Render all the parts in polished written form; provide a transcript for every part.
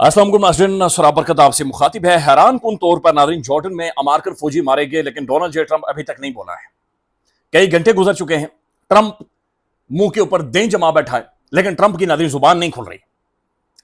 अस्सलाम वालेकुम नाज़रीन, सराबरकत आपसे मुखातिब है। हैरान कुन तौर पर नाज़रीन, जॉर्डन में अमेरिकन फौजी मारे गए, लेकिन डोनाल्ड जे ट्रंप अभी तक नहीं बोला है। कई घंटे गुजर चुके हैं, ट्रंप मुंह के ऊपर दें जमा बैठा है, लेकिन ट्रंप की नाज़रीन जुबान नहीं खुल रही,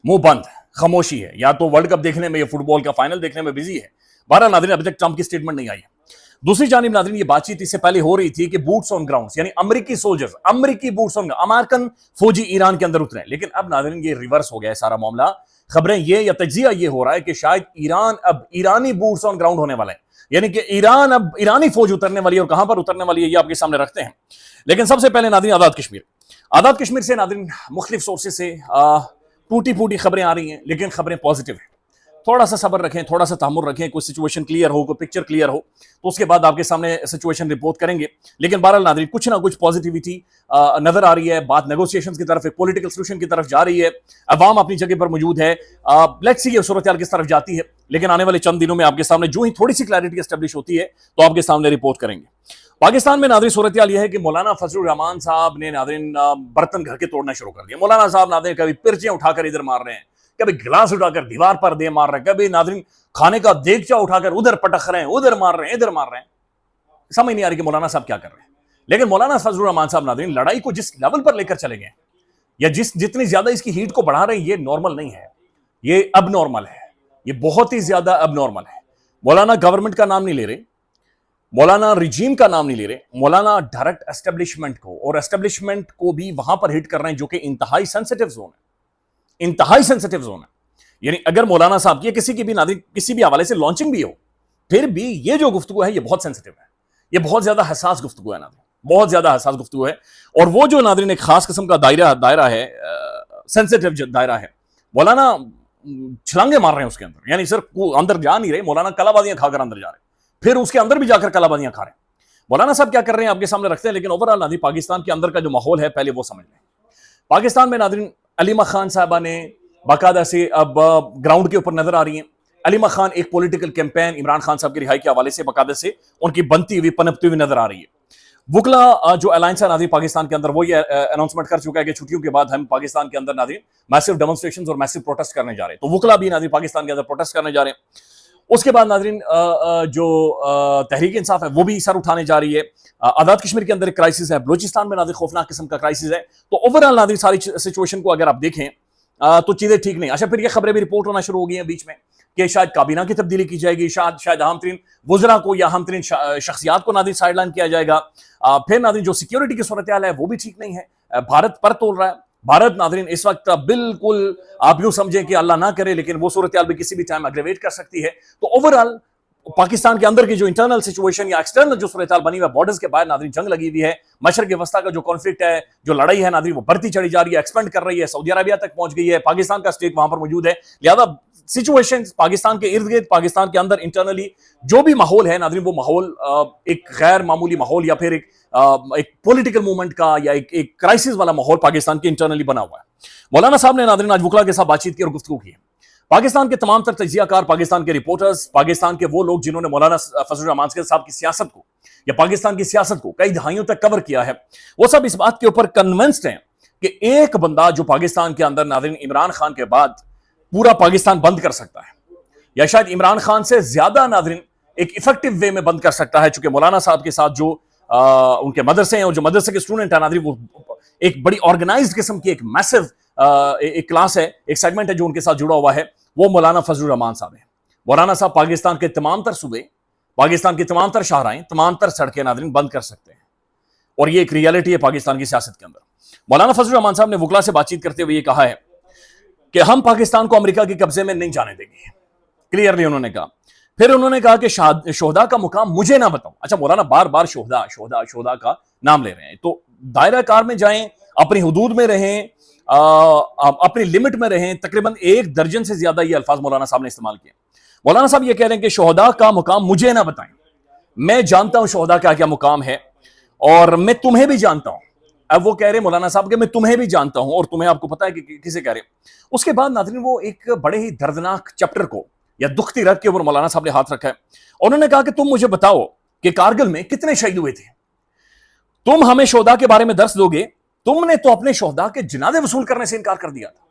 मुंह बंद, खामोशी है। या तो वर्ल्ड कप देखने में या फुटबॉल का फाइनल देखने में बिजी है। बहरहाल नाज़रीन, अभी तक ट्रंप की स्टेटमेंट नहीं आई है। दूसरी जानिब नाज़रीन, ये बातचीत इससे पहले हो रही थी कि बूट्स ऑन ग्राउंड, यानी अमेरिकी सोल्जर्स, अमेरिकी बूट्स ऑन, अमेरिकन फौजी ईरान के अंदर उतरे। लेकिन अब नाज़रीन ये रिवर्स हो गया है सारा मामला। खबरें ये या तज्जिया ये हो रहा है कि शायद ईरान अब ईरानी बूट्स ऑन ग्राउंड होने वाले हैं, यानी कि ईरान अब ईरानी फौज उतरने वाली है। और कहां पर उतरने वाली है ये आपके सामने रखते हैं। लेकिन सबसे पहले नाज़रीन, आज़ाद कश्मीर से नाज़रीन मुख्तलिफ सोर्सेज से टूटी फूटी खबरें आ रही हैं, लेकिन खबरें पॉजिटिव हैं। थोड़ा सा सब्र रखें, थोड़ा सा तहम्मुल रखें, कोई सिचुएशन क्लियर हो, कोई पिक्चर क्लियर हो तो उसके बाद आपके सामने सिचुएशन रिपोर्ट करेंगे। लेकिन बहरहाल नाज़रीन, कुछ ना कुछ पॉजिटिविटी नजर आ रही है। बात नेगोशिएशंस की तरफ, एक पॉलिटिकल सोल्यूशन की तरफ जा रही है। अवाम अपनी जगह पर मौजूद है। लेट्स सी ये सूरत हाल किस तरफ जाती है। लेकिन आने वाले चंद दिनों में आपके सामने जो ही थोड़ी सी क्लैरिटी एस्टेब्लिश होती है तो आपके सामने रिपोर्ट करेंगे। पाकिस्तान में नाज़रीन सूरत हाल यह है कि मौलाना फजलुर रहमान साहब ने नाज़रीन बर्तन घर के तोड़ना शुरू कर दिया। मौलाना साहब नाज़रीन कभी पिरचें उठाकर इधर मार रहे हैं, कभी गिलास उठाकर दीवार पर दे मार रहे हैं, कभी नाज़रीन खाने का देगचा उठाकर उधर पटक रहे हैं, उधर मार रहे हैं, इधर मार रहे हैं। समझ नहीं आ रही कि मौलाना साहब क्या कर रहे हैं। लेकिन मौलाना फजलुर रहमान साहब नाज़रीन लड़ाई को जिस लेवल पर लेकर चले गए या जितनी ज्यादा इसकी हीट को बढ़ा रहे हैं, ये नॉर्मल नहीं है, ये अब नॉर्मल है, ये बहुत ही ज्यादा अब नॉर्मल है। मौलाना गवर्नमेंट का नाम नहीं ले रहे, मौलाना रिजीम का नाम नहीं ले रहे, मौलाना डायरेक्ट एस्टेब्लिशमेंट को, और एस्टेब्लिशमेंट को भी वहां पर हिट कर रहे हैं जो कि इंतहाई सेंसिटिव जोन है, इंतहाई सेंसिटिव जोन है। यानी अगर मौलाना साहब की किसी की भी नाज़रीन किसी भी हवाले से लॉन्चिंग भी हो, फिर भी ये जो गुफ्तगू है ये बहुत सेंसिटिव है, ये बहुत ज्यादा हसास गुफ्तगू है नाज़रीन, बहुत ज्यादा हसास गुफ्तगू है। और वो जो नाज़रीन एक खास किस्म का दायरा है, सेंसिटिव दायरा है। मौलाना छलांगे मार रहे हैं उसके अंदर, यानी सिर्फ अंदर जा नहीं रहे, मौलाना कलाबाजियां खाकर अंदर जा रहे हैं, फिर उसके अंदर भी जाकर कलाबाजियां खा रहे हैं। मौलाना साहब क्या कर रहे हैं आपके सामने रखते हैं। लेकिन ओवरऑल नाज़रीन पाकिस्तान के अंदर का जो माहौल है पहले वो समझ लें। पाकिस्तान में नाज़रीन अलीमा खान साहबा ने बाकायदा से अब ग्राउंड के ऊपर नजर आ रही हैं। अलीमा खान एक पॉलिटिकल कैंपेन इमरान खान साहब की रिहाई के हवाले से बाकायदा से उनकी बनती हुई पनपती हुई नजर आ रही है। वुकला जो अलायंस है नाज़रीन पाकिस्तान के अंदर, वो ये अनाउंसमेंट कर चुका है कि छुट्टियों के बाद हम पाकिस्तान के अंदर नाज़रीन मैसिव डेमोन्स्ट्रेशंस और मैसिव प्रोटेस्ट करने जा रहे हैं। तो वुकला भी नाज़रीन पाकिस्तान के अंदर प्रोटेस्ट करने जा रहे हैं। उसके बाद नाज़रीन जो तहरीक इंसाफ है वो भी सर उठाने जा रही है। आज़ाद कश्मीर के अंदर एक क्राइसिस है, बलूचिस्तान में नाज़रीन खौफनाक किस्म का क्राइसिस है। तो ओवरऑल नाज़रीन सारी सिचुएशन को अगर आप देखें तो चीजें ठीक नहीं। अच्छा, फिर ये खबरें भी रिपोर्ट होना शुरू हो गई हैं बीच में कि शायद काबीना की तब्दीली की जाएगी, शायद अहम तरीन वज़रा को या अहम तरीन शख्सियात को नाज़रीन साइडलाइन किया जाएगा। फिर नाज़रीन जो सिक्योरिटी की सूरत हाल है वो भी ठीक नहीं है। भारत पर तोल रहा है। भारत नाज़रीन इस वक्त बिल्कुल आप यूं समझें कि अल्लाह ना करे लेकिन वो सूरत हाल भी किसी भी टाइम अग्रेवेट कर सकती है। तो ओवरऑल पाकिस्तान के अंदर की जो इंटरनल सिचुएशन या एक्सटर्नल जो सूरत हाल बनी हुई है, बॉर्डर्स के बाहर नाज़रीन जंग लगी हुई है, मशरक़ वस्ता का जो कॉन्फ्लिक्ट है, जो लड़ाई है नाज़रीन वो बढ़ती चढ़ी जा रही है, एक्सपेंड कर रही है, सऊदी अरबिया तक पहुंच गई है, पाकिस्तान का स्टेट वहां पर मौजूद है। लिहाजा सिचुएशन पाकिस्तान के इर्द गिर्द, पाकिस्तान के अंदर इंटरनली जो भी माहौल है नाज़रीन, वो माहौल एक गैर मामूली माहौल या फिर एक पॉलिटिकल मूवमेंट का या एक क्राइसिस वाला माहौल पाकिस्तान के इंटरनली बना हुआ है। मौलाना साहब ने नाज़रीन आज वुकला के साथ बातचीत की और गुफ्तगू की है। पाकिस्तान के तमाम तर तजियाकार, पाकिस्तान के रिपोर्टर्स, पाकिस्तान के वो लोग जिन्होंने मौलाना फजलुर रहमान साहब की सियासत को या पाकिस्तान की सियासत को कई दहाइयों तक कवर किया है, वो सब इस बात के ऊपर कन्विंस्ड हैं कि एक बंदा जो पाकिस्तान के अंदर नाज़रीन इमरान खान के बाद पूरा पाकिस्तान बंद कर सकता है, या शायद इमरान खान से ज्यादा नाज़रीन एक इफेक्टिव वे में बंद कर सकता है। चूंकि मौलाना साहब के साथ जो उनके मदरसे हैं और जो मदरसे के स्टूडेंट है नाज़रीन, वो एक बड़ी ऑर्गेनाइज्ड किस्म की एक मैसिव एक क्लास है, एक सेगमेंट है जो उनके साथ जुड़ा हुआ है, वो मौलाना फजलुर रहमान साहब है। मौलाना साहब पाकिस्तान के तमाम तर सूबे, पाकिस्तान की तमाम तर शाहराएं, तमाम तर सड़कें नाज़रीन बंद कर सकते हैं, और ये एक रियलिटी है पाकिस्तान की सियासत के अंदर। मौलाना फजलुर रहमान साहब ने वुकला से बातचीत करते हुए ये कहा है कि हम पाकिस्तान को अमेरिका के कब्जे में नहीं जाने देंगे, क्लियरली उन्होंने कहा। फिर उन्होंने कहा कि शोहदा का मुकाम मुझे ना बताओ। अच्छा, मौलाना बार बार शोहदा शोहदा शोहदा का नाम ले रहे हैं, तो दायरा कार में जाएं, अपनी हुदूद में रहें, अपनी लिमिट में रहें। तकरीबन 1 दर्जन से ज्यादा ये अल्फाज मौलाना साहब ने इस्तेमाल किए। मौलाना साहब ये कह रहे हैं कि शोहदा का मुकाम मुझे ना बताएं, मैं जानता हूं शोहदा का क्या मुकाम है और मैं तुम्हें भी जानता हूं। अब वो कह रहे हैं मौलाना साहब कि मैं तुम्हें भी जानता हूं और तुम्हें, आपको पता है कि किसे कह रहे हैं। उसके बाद नाज़रीन वो एक बड़े ही दर्दनाक चैप्टर को या दुखती रख के ऊपर मौलाना साहब ने हाथ रखा है। उन्होंने कहा कि तुम मुझे बताओ कि कारगिल में कितने शहीद हुए थे, तुम हमें शोहदा के बारे में दर्स दोगे, तुमने तो अपने शोहदा के जनाजे वसूल करने से इनकार कर दिया था।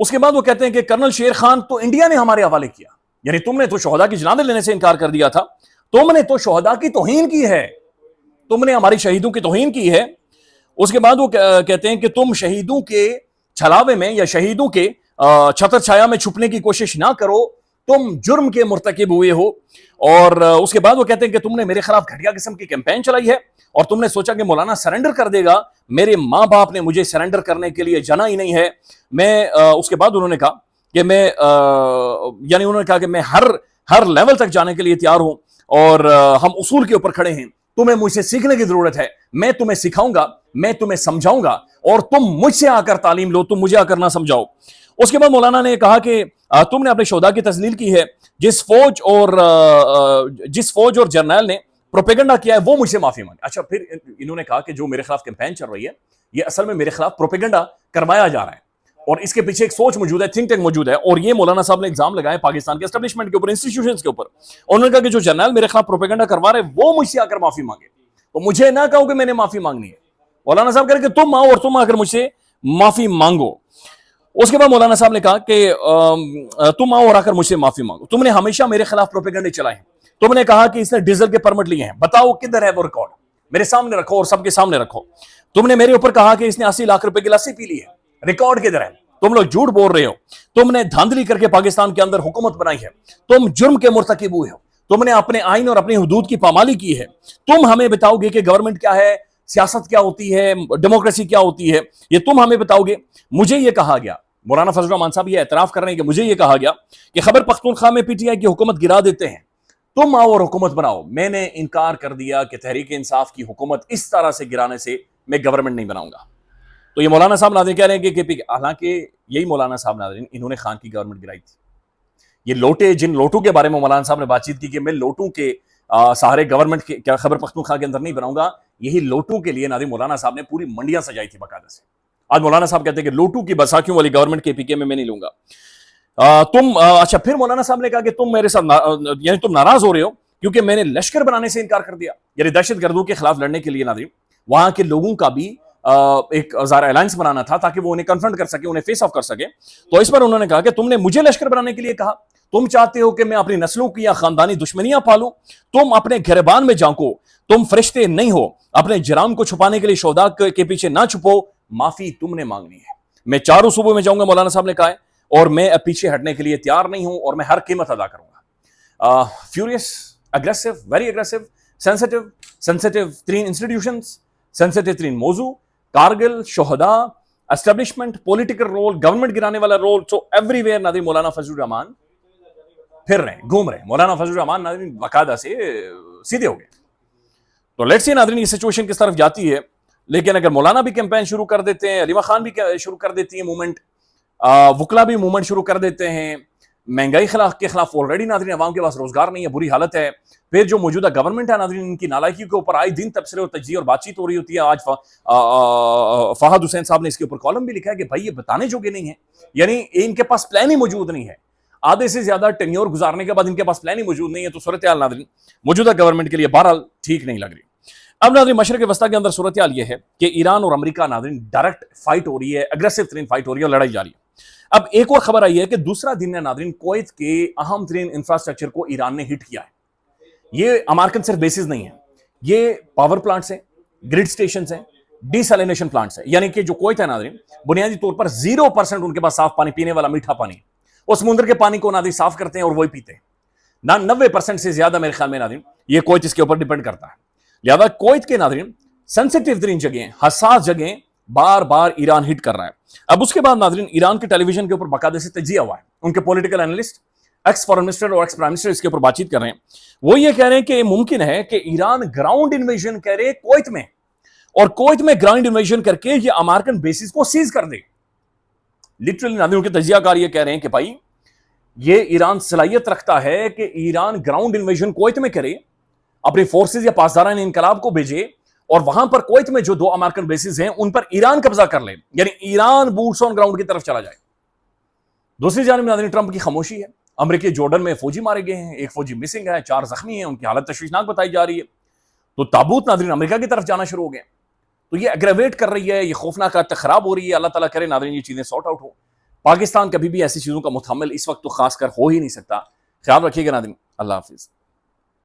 اس کے بعد وہ کہتے ہیں کہ کرنل شیر خان تو انڈیا نے ہمارے حوالے کیا، یعنی تم نے تو شہداء کی جنازے لینے سے انکار کر دیا تھا، تم نے تو شہداء کی توہین کی ہے، تم نے ہماری شہیدوں کی توہین کی ہے۔ اس کے بعد وہ کہتے ہیں کہ تم شہیدوں کے چھلاوے میں یا شہیدوں کے چھتر چھایا میں چھپنے کی کوشش نہ کرو، تم جرم کے مرتکب ہوئے ہو۔ اور اس کے بعد وہ کہتے ہیں کہ تم نے میرے خلاف گھٹیا قسم کی کیمپین چلائی ہے اور تم نے سوچا کہ مولانا سرنڈر کر دے گا، میرے ماں باپ نے مجھے سرنڈر کرنے کے لیے جانا ہی نہیں ہے۔ میں اس کے بعد انہوں نے کہا کہ میں یعنی انہوں نے کہا کہ میں ہر لیول تک جانے کے لیے تیار ہوں اور ہم اصول کے اوپر کھڑے ہیں، تمہیں مجھ سے سیکھنے کی ضرورت ہے، میں تمہیں سکھاؤں گا، میں تمہیں سمجھاؤں گا اور تم مجھ سے آ کر تعلیم لو، تم مجھے آ کر نہ سمجھاؤ۔ اس کے بعد مولانا نے کہا کہ تم نے اپنے شہداء کی تذلیل کی ہے، جس فوج اور جرنیل نے پروپیگنڈا کیا ہے وہ مجھ سے معافی مانگے۔ اچھا، پھر انہوں نے کہا کہ جو میرے خلاف کیمپین چل رہی ہے یہ اصل میں میرے خلاف پروپیگنڈا کروایا جا رہا ہے اور اس کے پیچھے ایک سوچ موجود ہے، تھنک ٹینک موجود ہے، اور یہ مولانا صاحب نے الزام لگائے پاکستان کے اسٹیبلشمنٹ کے اوپر، انسٹیٹیوشنز کے اوپر۔ انہوں نے کہا کہ جو جرنیل میرے خلاف پروپیگنڈا کروا رہے وہ مجھ سے آ کر معافی مانگے، تو مجھے نہ کہو کہ میں نے معافی مانگنی ہے۔ مولانا صاحب کہہ رہے کہ تم آؤ اور تم آ کر مجھ سے معافی مانگو۔ اس کے بعد مولانا صاحب نے کہا کہ تم آؤ اور آ کر مجھ سے معافی مانگو، تم نے ہمیشہ میرے خلاف پروپیگنڈے چلائے ہیں، تم نے کہا کہ اس نے ڈیزل کے پرمٹ لیے ہیں، بتاؤ کدھر ہے وہ ریکارڈ، میرے سامنے رکھو اور سب کے سامنے رکھو۔ تم نے میرے اوپر کہا کہ اس نے 80 لاکھ روپے کی لسی پی لی ہے، ریکارڈ کدھر ہے؟ تم لوگ جھوٹ بول رہے ہو، تم نے دھاندلی کر کے پاکستان کے اندر حکومت بنائی ہے، تم جرم کے مرتکب ہوئے ہو، تم نے اپنے آئین اور اپنی حدود کی پامالی کی ہے، تم ہمیں بتاؤ گے کہ گورنمنٹ کیا ہے، سیاست کیا ہوتی ہے، ڈیموکریسی کیا ہوتی ہے، یہ تم ہمیں بتاؤ گے۔ مجھے یہ کہا گیا، مولانا فضل الرحمان صاحب یہ اعتراف کر رہے ہیں کہ مجھے یہ کہا گیا کہ خیبر پختونخوا میں پی ٹی آئی کی حکومت گرا دیتے ہیں، تم آؤ اور حکومت بناؤ۔ میں نے انکار کر دیا کہ تحریک انصاف کی حکومت اس طرح سے گرانے سے میں گورنمنٹ نہیں بناؤں گا۔ تو یہ مولانا صاحب ناظرین کہہ رہے ہیں کہ حالانکہ یہی مولانا صاحب ناظرین انہوں نے خان کی گورنمنٹ گرائی تھی۔ یہ لوٹے، جن لوٹوں کے بارے میں مولانا صاحب نے بات چیت کی کہ میں لوٹوں کے سہارے گورنمنٹ کے کیا خیبر پختونخوا کے اندر نہیں بناؤں گا، یہی لوٹوں کے لیے ناظرین مولانا صاحب نے پوری منڈیاں سجائی تھی باقاعدہ سے۔ آج مولانا صاحب کہتے ہیں کہ لوٹوں کی بساکیوں والی گورنمنٹ کے پی کے میں نہیں لوں گا۔ اچھا، پھر مولانا صاحب نے کہا کہ تم میرے ساتھ یعنی تم ناراض ہو رہے ہو کیونکہ میں نے لشکر بنانے سے انکار کر دیا، یعنی دہشت گردوں کے خلاف لڑنے کے لیے ناظرین وہاں کے لوگوں کا بھی ایک ظاہر الائنس بنانا تھا تاکہ وہ انہیں کنفرنٹ کر سکے، انہیں فیس آف کر سکے۔ تو اس پر انہوں نے کہا کہ تم نے مجھے لشکر بنانے کے لیے کہا، تم چاہتے ہو کہ میں اپنی نسلوں کی یا خاندانی دشمنیاں پالوں، تم اپنے گھربان میں جھانکو، تم فرشتے نہیں ہو، اپنے جرام کو چھپانے کے لیے شہداء کے پیچھے نہ چھپو، معافی تم نے مانگنی ہے۔ میں چاروں صوبوں میں جاؤں گا، مولانا صاحب نے کہا ہے، اور میں اب پیچھے ہٹنے کے لیے تیار نہیں ہوں اور میں ہر قیمت ادا کروں گا۔ Furious, aggressive, very aggressive, sensitive ترین انسٹیٹیوشنز، سینسٹیو ترین موضوع، کارگل، شہداء، اسٹیبلشمنٹ، پولیٹیکل رول، گورنمنٹ گرانے والا رول، سو ایوری ویئر ناظرین مولانا فضل الرحمان پھر رہے ہیں، گھوم رہے ہیں۔ مولانا فضل الرحمان ناظرین باقاعدہ سے سیدھے ہو گئے۔ تو لیٹس سی ناظرین یہ سچویشن کس طرف جاتی ہے، لیکن اگر مولانا بھی کیمپین شروع کر دیتے ہیں، علیمہ خان بھی شروع کر دیتی ہے موومنٹ، وکلا بھی موومنٹ شروع کر دیتے ہیں، مہنگائی کے خلاف آلریڈی ناظرین عوام کے پاس روزگار نہیں ہے، بری حالت ہے، پھر جو موجودہ گورنمنٹ ہے ناظرین ان کی نالائکی کے اوپر آئے دن تبصرے اور تجزیے اور بات چیت ہو رہی ہوتی ہے۔ آج فہد حسین صاحب نے اس کے اوپر کالم بھی لکھا ہے کہ بھائی یہ بتانے جوگے نہیں ہیں، یعنی ان کے پاس پلان ہی موجود نہیں ہے، آدھے سے زیادہ ٹینیور گزارنے کے بعد ان کے پاس پلان ہی موجود نہیں ہے۔ تو صورتحال ناظرین موجودہ گورنمنٹ کے لیے بہرحال ٹھیک نہیں لگ رہی۔ اب ناظرین مشرق وسطیٰ کے اندر صورتحال یہ ہے کہ ایران اور امریکہ ناظرین ڈائریکٹ فائٹ ہو رہی ہے، اگریسو ترین فائٹ ہو رہی ہے اور لڑائی جاری ہے۔ اب ایک اور خبر آئی ہے کہ دوسرا دن ہے ناظرین کویت کے اہم ترین انفراسٹرکچر کو ایران نے ہٹ کیا ہے۔ یہ امریکن صرف بیسز نہیں ہیں، یہ پاور پلانٹس ہیں، گریڈ سٹیشنز ہیں، ڈی سیلینیشن پلانٹس ہیں، یعنی کہ جو کویت ہے ناظرین بنیادی طور پر 0% ان کے پاس صاف پانی پینے والا میٹھا پانی ہے، وہ سمندر کے پانی کو ناظرین صاف کرتے ہیں اور وہی پیتے ہیں۔ 90% سے زیادہ میرے خیال میں ناظرین یہ کویت اس کے اوپر ڈیپینڈ کرتا ہے۔ لہذا کویت کے ناظرین سینسٹیو ترین جگہیں، حساس جگہیں بار بار ایران ہٹ کر رہا ہے۔ اب اس کے بعد ناظرین ایران کے ٹیلی ویژن کے اوپر باقاعدہ سے تجزیہ ہوا ہے، ان کے political analyst, x foreign minister اور ایکس پرائم منسٹر اس کے اوپر بات چیت کر رہے ہیں۔ وہ یہ کہہ رہے ہیں کہ ممکن ہے کہ ایران گراؤنڈ انویژن کرے کویت میں، اور کویت میں گراؤنڈ انویژن کر کے یہ امریکن بیسز کو سیز کر دے۔ لٹرلی ناظرین ان کے تجزیہ کار یہ کہہ رہے ہیں کہ بھائی یہ ایران صلاحیت رکھتا ہے کہ ایران گراؤنڈ انویژن کویت میں کرے، اپنی فورسز یا پاسداران انقلاب کو بھیجے، اور وہاں پر کویت میں جو 2 امریکن بیسز ہیں ان پر ایران قبضہ کر لے، یعنی ایران بوٹس آن گراؤنڈ کی طرف چلا جائے۔ دوسری جانب ناظرین ٹرمپ کی خاموشی ہے، امریکی جارڈن میں فوجی مارے گئے ہیں، ایک فوجی مسنگ ہے، 4 زخمی ہیں، ان کی حالت تشویشناک بتائی جا رہی ہے۔ تو تابوت ناظرین امریکہ کی طرف جانا شروع ہو گئے، تو یہ اگریویٹ کر رہی ہے، یہ خوفناک حالت خراب ہو رہی ہے۔ اللہ تعالیٰ کرے ناظرین یہ چیزیں سارٹ آؤٹ ہو۔ پاکستان کبھی بھی ایسی چیزوں کا متحمل اس وقت تو خاص کر ہو ہی نہیں سکتا. خیال رکھیے گا ناظرین. اللہ حافظ.